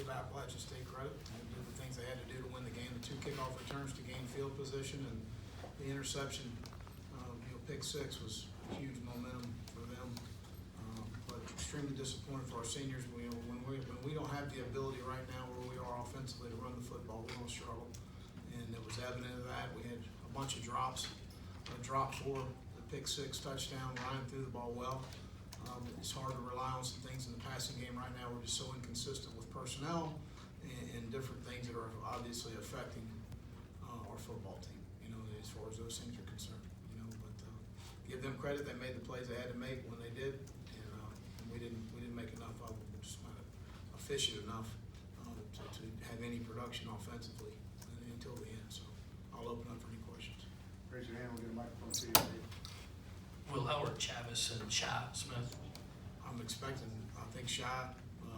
give Appalachian State credit. They did the things they had to do to win the game. The 2 kickoff returns to gain field position, and the interception, pick 6 was huge momentum for them. But extremely disappointed for our seniors. When we don't have the ability right now where we are offensively to run the football, we're going to struggle. And it was evident of that. We had a bunch of drops. Drop 4, the pick 6 touchdown. Ryan threw the ball well. It's hard to rely on some things in the passing game right now. We're just so inconsistent with personnel and different things that are obviously affecting our football team, as far as those things are concerned. But give them credit. They made the plays they had to make when they did, and we didn't make enough of them. We're just not efficient enough to have any production offensively until the end. So I'll open up for any questions. Raise your hand, we'll get a microphone to you. Will, how are Chavis and Shy Smith? I'm expecting, I think, Shy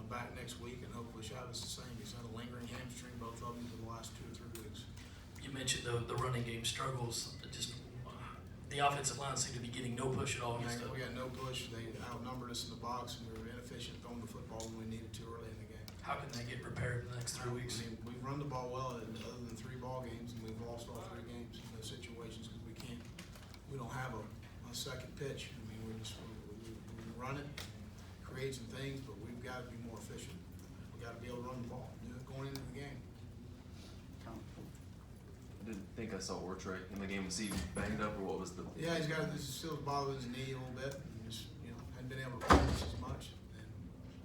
back next week, and hopefully Chavis the same. He's had a lingering hamstring, both of them, for the last 2 or 3 weeks. You mentioned the running game struggles. Just the offensive line seemed to be getting no push at all. We got no push. They outnumbered us in the box, and we were inefficient throwing the football when we needed to early in the game. How can they get repaired in the next 3 weeks? I mean, we've run the ball well other than 3 ball games, and we've lost all 3 games in those situations because we don't have a second pitch. I mean, we run it, create some things, but we've got to be more efficient. We've got to be able to run the ball going into the game. I didn't think I saw Ortre in the game. Was he banged up, or what was the? Yeah, he's got this still bothering his knee a little bit, and just hadn't been able to practice as much, and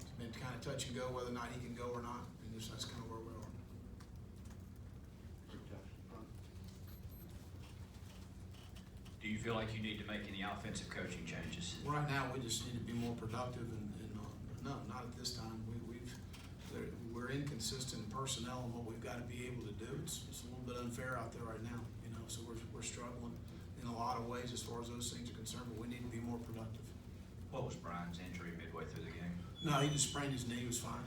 it's been kind of touch and go whether or not he can go or not, and just that's kind of where we are. Do you feel like you need to make any offensive coaching changes? Right now, we just need to be more productive, and no, not at this time. We're inconsistent in personnel and what we've got to be able to do. It's a little bit unfair out there right now, so we're struggling in a lot of ways as far as those things are concerned, but we need to be more productive. What was Brian's injury midway through the game? No, he just sprained his knee. He was fine.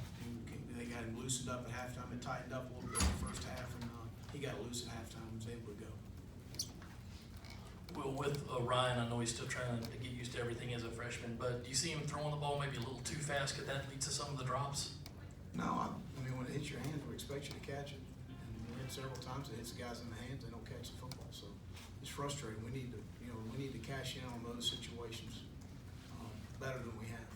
They got him loosened up at halftime. It tightened up a little bit in the first half, and he got loose at halftime and was able to go. Well, with Ryan, I know he's still trying to get used to everything as a freshman, but do you see him throwing the ball maybe a little too fast? Could that lead to some of the drops? No, I mean, when it hits your hands, we expect you to catch it. And we hit several times, it hits the guys in the hands, they don't catch the football. So it's frustrating. We need to cash in on those situations better than we have.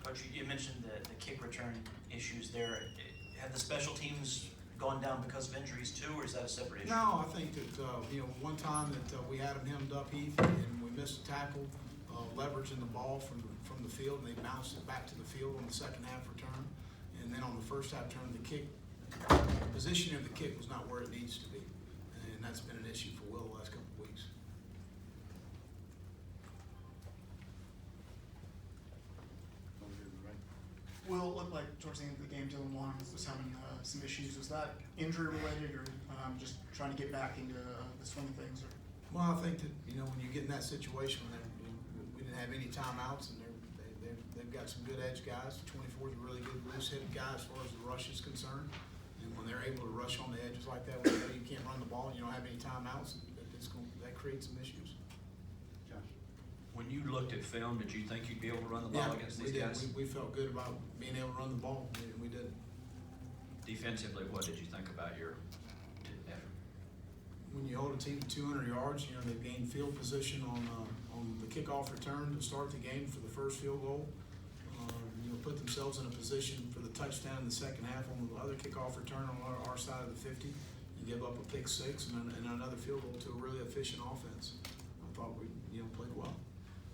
Coach, you mentioned the kick return issues there. Have the special teams gone down because of injuries too, or is that a separate issue? No, I think that, one time that we had him hemmed up, Heath, and we missed a tackle, leveraging the ball from the field, and they bounced it back to the field on the second half return. And then on the first half turn, the position of the kick was not where it needs to be. And that's been an issue for Will the last couple of weeks. Will, it looked like towards the end of the game, Dylan Long was having some issues. Was that injury related, or just trying to get back into the swing of things? Or? Well, I think that when you get in that situation, we didn't have any timeouts, and they've got some good edge guys. 24 is a really good loose-hitted guy as far as the rush is concerned. And when they're able to rush on the edges like that, when you can't run the ball and you don't have any timeouts, that creates some issues. When you looked at film, did you think you'd be able to run the ball against these guys? We felt good about being able to run the ball, and we did. Defensively, what did you think about your effort? When you hold a team to 200 yards, they've gained field position on the kickoff return to start the game for the first field goal. Put themselves in a position for the touchdown in the second half on the other kickoff return on our side of the 50, and give up a pick 6 and another field goal to a really efficient offense. I thought we played well.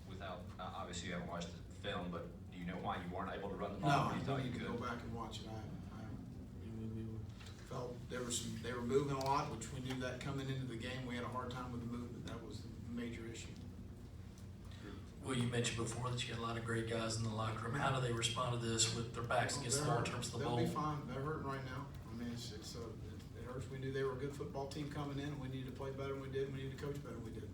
Without obviously you haven't watched the film, but do you know why you weren't able to run the ball? No, I need to go back and watch it. We felt they were moving a lot, which we knew that coming into the game. We had a hard time with the movement. That was the major issue. Well, you mentioned before that you got a lot of great guys in the locker room. How do they respond to this with their backs against the wall in terms of the they'll bowl? be fine. They're hurting right now. I mean, it hurts. We knew they were a good football team coming in, and we needed to play better than we did, and we needed to coach better than we did.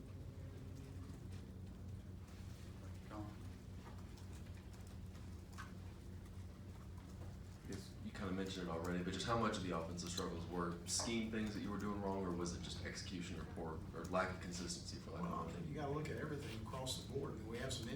You kind of mentioned it already, but just how much of the offensive struggles were scheme things that you were doing wrong, or was it just execution or lack of consistency for lack of? Well, I think you got to look at everything across the board. I mean, we have some